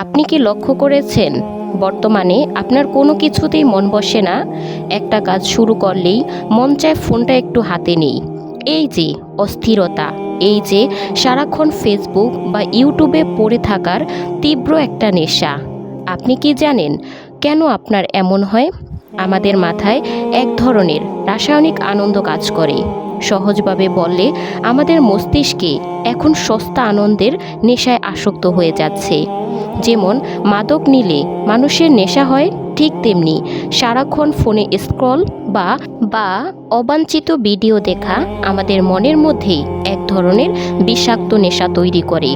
আপনি কি লক্ষ্য করেছেন বর্তমানে আপনার কোনো কিছুতেই মন বসে না? একটা কাজ শুরু করলেই মন চায় ফোনটা একটু হাতে নেই। এই যে অস্থিরতা, এই যে সারাক্ষণ ফেসবুক বা ইউটিউবে পড়ে থাকার তীব্র একটা নেশা। আপনি কি জানেন কেন আপনার এমন হয়? আমাদের মাথায় এক ধরনের রাসায়নিক আনন্দ কাজ করে। সহজভাবে বললে আমাদের মস্তিষ্কে এখন সস্তা আনন্দের নেশায় আসক্ত হয়ে যাচ্ছে। যেমন মাদক নিলে মানুষের নেশা হয়, ঠিক তেমনি সারাক্ষণ ফোনে স্ক্রল বা বা অবাঞ্ছিত ভিডিও দেখা আমাদের মনের মধ্যেই এক ধরনের বিষাক্ত নেশা তৈরি করে।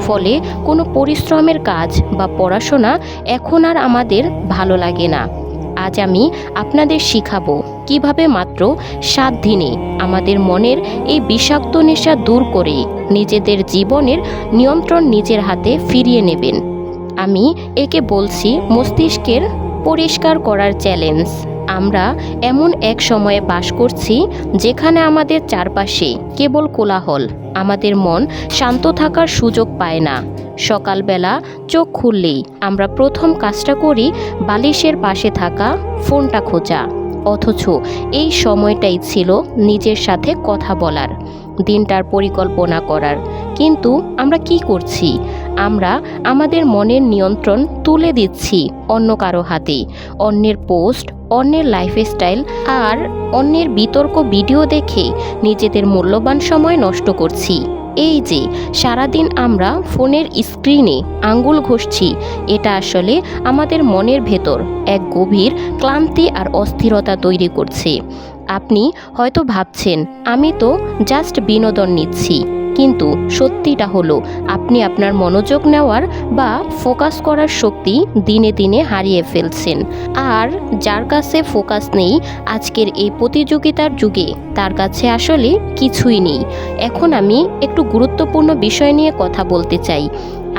ফলে কোনো পরিশ্রমের কাজ বা পড়াশোনা এখন আর আমাদের ভালো লাগে না। আজ আমি আপনাদের শিখাবো কিভাবে মাত্র 7 দিনে আমাদের মনের এই বিষাক্ত নেশা দূর করে নিজেদের জীবনের নিয়ন্ত্রণ নিজের হাতে ফিরিয়ে নেবেন। আমি একে বলছি মস্তিষ্কের পরিষ্কার করার চ্যালেঞ্জ। আমরা এমন এক সময়ে বাস করছি যেখানে আমাদের চারপাশে কেবল কোলাহল, আমাদের মন শান্ত থাকার সুযোগ পায় না। সকালবেলা চোখ খুললেই আমরা প্রথম কাজটা করি বালিশের পাশে থাকা ফোনটা খোঁজা, অথচ এই সময়টাই ছিল নিজের সাথে কথা বলার, দিনটার পরিকল্পনা করার। কিন্তু আমরা কি করছি? আমরা আমাদের মনের নিয়ন্ত্রণ তুলে দিচ্ছি অন্য কারো হাতে। অন্যের পোস্ট, অন্যের লাইফস্টাইল আর অন্যের বিতর্ক ভিডিও দেখে নিজেদের মূল্যবান সময় নষ্ট করছি। এই যে সারাদিন আমরা ফোনের স্ক্রিনে আঙ্গুল ঘষছি, এটা আসলে আমাদের মনের ভেতর এক গভীর ক্লান্তি আর অস্থিরতা তৈরি করছে। আপনি হয়তো ভাবছেন আমি তো জাস্ট বিনোদন নিচ্ছি, কিন্তু সত্যিটা হলো আপনি আপনার মনোযোগ নেওয়ার বা ফোকাস করার শক্তি দিনে দিনে হারিয়ে ফেলছেন। আর যার কাছে ফোকাস নেই আজকের এই প্রতিযোগিতার যুগে, তার কাছে আসলে কিছুই নেই। এখন আমি একটু গুরুত্বপূর্ণ বিষয় নিয়ে কথা বলতে চাই।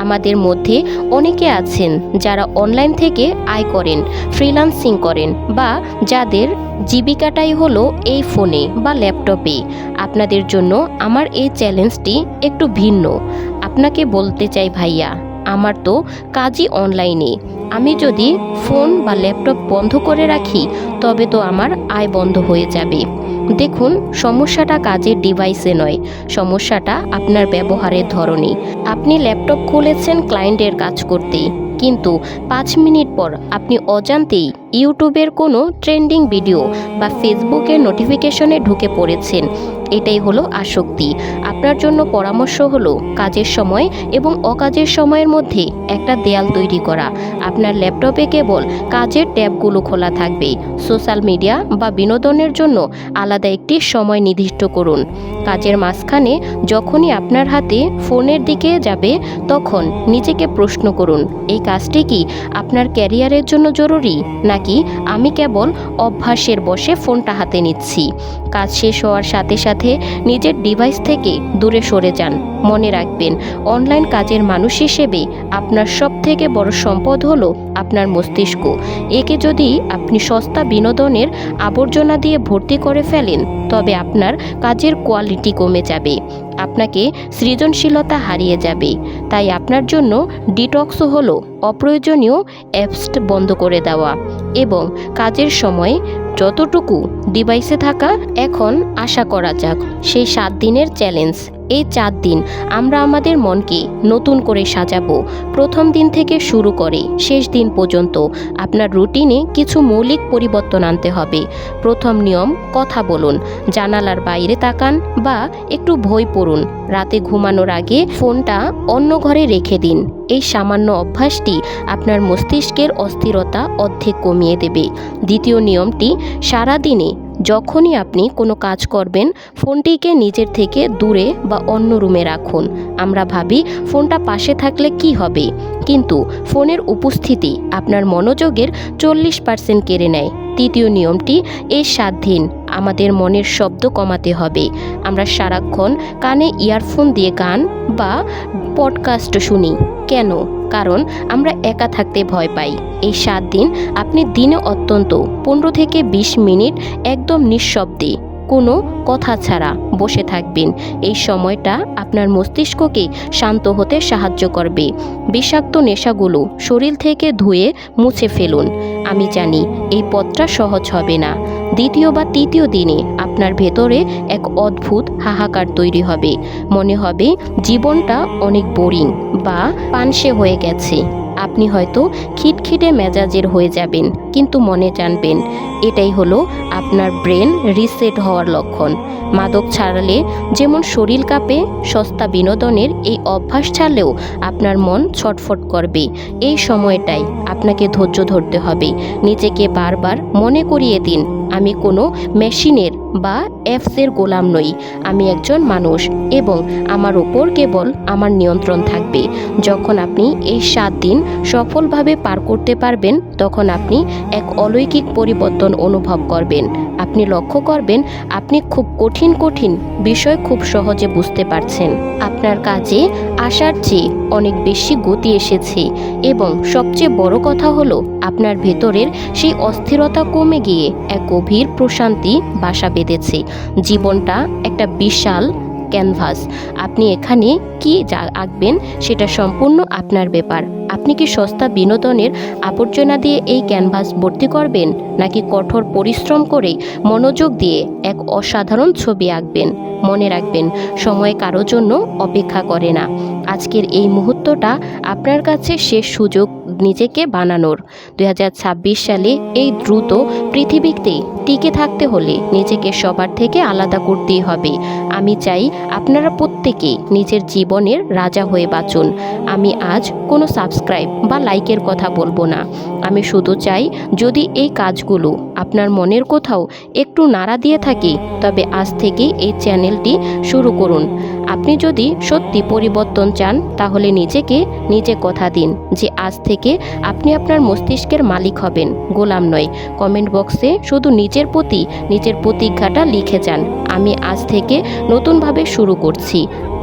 আমাদের মধ্যে অনেকে আছেন যারা অনলাইন থেকে আয় করেন, ফ্রিল্যান্সিং করেন, বা যাদের জীবিকাটাই হলো এই ফোনে বা ল্যাপটপে। আপনাদের জন্য আমার এই চ্যালেঞ্জটি একটু ভিন্ন। আপনাকে বলতে চাই ভাইয়া, আমার তো কাজই অনলাইনে। আমি যদি ফোন বা ল্যাপটপ বন্ধ করে রাখি তবে তো আমার আয় বন্ধ হয়ে যাবে। দেখুন, সমস্যাটা কাজের ডিভাইসে নয়, সমস্যাটা আপনার ব্যবহারের ধরনে। আপনি ল্যাপটপ খুলেছেন ক্লায়েন্টের কাজ করতে, কিন্তু 5 মিনিট পর আপনি অজান্তেই ইউটিউবের কোনো ট্রেন্ডিং ভিডিও বা ফেসবুকের নোটিফিকেশনে ঢুকে পড়েছেন। এটাই হলো আসক্তি। আপনার জন্য পরামর্শ হলো কাজের সময় এবং অকাজের সময়ের মধ্যে একটা দেয়াল তৈরি করা। আপনার ল্যাপটপে কেবল কাজের ট্যাবগুলো খোলা থাকবে। সোশ্যাল মিডিয়া বা বিনোদনের জন্য আলাদা একটি সময় নির্দিষ্ট করুন। কাজের মাঝখানে যখনই আপনার হাতে ফোনের দিকে যাবে তখন নিজেকে প্রশ্ন করুন, এই কাজটি কি আপনার ক্যারিয়ারের জন্য জরুরি, নাকি আমি কেবল অভ্যাসের বশে ফোনটা হাতে নিচ্ছি? কাজ শেষ হওয়ার সাথে সাথে নিজের ডিভাইস থেকে দূরে সরে যান। মনে রাখবেন, অনলাইন কাজের মানুষ হিসেবে আপনার সবথেকে বড় সম্পদ হলো আপনার মস্তিষ্ক। একে যদি আপনি সস্তা বিনোদনের আবর্জনা দিয়ে ভর্তি করে ফেলেন তবে আপনার কাজের কোয়ালিটি কমে যাবে, আপনাকে সৃজনশীলতা হারিয়ে যাবে। তাই আপনার জন্য ডিটক্স হলো অপ্রয়োজনীয় অ্যাপস বন্ধ করে দেওয়া এবং কাজের সময় যতটুকু ডিভাইসে থাকা। এখন আশা করা যাক সেই 7 দিনের চ্যালেঞ্জ। এই 4 দিন আমরা আমাদের মনকে নতুন করে সাজাবো। প্রথম দিন থেকে শুরু করে শেষ দিন পর্যন্ত আপনার রুটিনে কিছু মৌলিক পরিবর্তন আনতে হবে। প্রথম নিয়ম, কথা বলুন, জানালার বাইরে তাকান বা একটু বই পড়ুন। রাতে ঘুমানোর আগে ফোনটা অন্য ঘরে রেখে দিন। এই সামান্য অভ্যাসটি আপনার মস্তিষ্কের অস্থিরতা অর্ধেক কমিয়ে দেবে। দ্বিতীয় নিয়মটি, সারাদিনে যখনই আপনি কোনো কাজ করবেন ফোনটিকে নিজের থেকে দূরে বা অন্য রুমে রাখুন। আমরা ভাবি ফোনটা পাশে থাকলে কি হবে, কিন্তু ফোনের উপস্থিতি আপনার মনোযোগের 40% কেড়ে নেয়। তৃতীয় নিয়মটি, এই 7 দিন আমাদের মনের শব্দ কমাতে হবে। আমরা সারাক্ষণ কানে ইয়ারফোন দিয়ে গান বা পডকাস্ট শুনি। কেন? কারণ আমরা একা থাকতে ভয় পাই। এই 7 দিন আপনি দিনে অন্তত 15 থেকে 20 মিনিট একদম নিঃশব্দে কোনো কথা ছাড়া বসে থাকবেন। এই সময়টা আপনার মস্তিষ্ককে শান্ত হতে সাহায্য করবে। বিষাক্ত নেশাগুলো শরীর থেকে ধুয়ে মুছে ফেলুন। আমি জানি এই পথটা সহজ হবে না। দ্বিতীয় বা তৃতীয় দিনে আপনার ভেতরে এক অদ্ভুত হাহাকার তৈরি হবে। মনে হবে জীবনটা অনেক বোরিং বা পানসে হয়ে গেছে। আপনি হয়তো খিটখিটে মেজাজের হয়ে যাবেন, কিন্তু মনে জানবেন এটাই হলো আপনার ব্রেন রিসেট হওয়ার লক্ষণ। মাদক ছাড়লে যেমন শরীর কাঁপে, সস্তা বিনোদনের এই অভ্যাস ছাড়লেও আপনার মন ছটফট করবে। এই সময়টাই আপনাকে ধৈর্য ধরতে হবে। নিজেকে বারবার মনে করিয়ে দিন, আমি কোনো মেশিনের বা অ্যাপসের গোলাম নই। আমি একজন মানুষ এবং আমার উপর কেবল আমার নিয়ন্ত্রণ থাকবে। যখন আপনি এই 7 দিন সফলভাবে পার করতে পারবেন, তখন আপনি এক অলৌকিক পরিবর্তন অনুভব করবেন। আপনি লক্ষ্য করবেন আপনি খুব কঠিন বিষয় খুব সহজে বুঝতে পারছেন। আপনার কাজে আসার চেয়ে অনেক বেশি গতি এসেছে এবং সবচেয়ে বড় কথা হলো আপনার ভেতরের সেই অস্থিরতা কমে গিয়ে এক গভীর প্রশান্তি বাসা বেঁধেছে। জীবনটা একটা বিশাল ক্যানভাস। আপনি এখানে কি আঁকবেন সেটা সম্পূর্ণ আপনার ব্যাপার। আপনি কি সস্তা বিনোদনের আবর্জনা দিয়ে এই ক্যানভাস ভর্তি করবেন, নাকি কঠোর পরিশ্রম করে মনোযোগ দিয়ে এক অসাধারণ ছবি আঁকবেন? মনে রাখবেন, সময় কারো জন্য অপেক্ষা করে না। আজকের এই মুহূর্তটা আপনার কাছে শেষ সুযোগ নিজেকে বানানোর। 2026 সালে এই দ্রুত পৃথিবীতে টিকে থাকতে হলে নিজেকে সবার থেকে আলাদা করতেই হবে। আমি চাই আপনারা প্রত্যেকে নিজের জীবনের রাজা হয়ে বাঁচুন। আমি আজ কোনো সাবস্ক্রাইব বা লাইকের কথা বলবো না। আমি শুধু চাই, যদি এই কাজগুলো আপনার মনের কোথাও একটু নাড়া দিয়ে থাকে, তবে আজ থেকেই এই চ্যানেলটি শুরু করুন। আপনি যদি সত্যি পরিবর্তন চান, তাহলে নিজেকে নিজে কথা দিন যে আজ থেকে আপনি আপনার মস্তিষ্কের মালিক হবেন, গোলাম নয়। কমেন্ট বক্সে শুধু নিজের প্রতিজ্ঞাটা লিখে যান, আমি আজ থেকে নতুনভাবে শুরু করছি।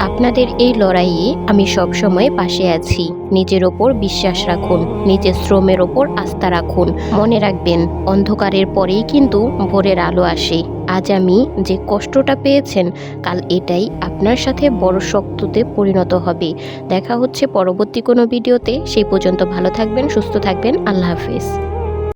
আপনাদের এই লড়াইয়ে আমি সবসময় পাশে আছি। নিজের ওপর বিশ্বাস রাখুন, নিজের শ্রমের ওপর আস্থা রাখুন। মনে রাখবেন, অন্ধকারের পরেই কিন্তু ভোরের আলো আসে। আজ আমি যে কষ্টটা পেয়েছেন, কাল এটাই আপনার সাথে বড় শক্তিতে পরিণত হবে। দেখা হচ্ছে পরবর্তী কোনো ভিডিওতে। সেই পর্যন্ত ভালো থাকবেন, সুস্থ থাকবেন। আল্লাহ হাফেজ।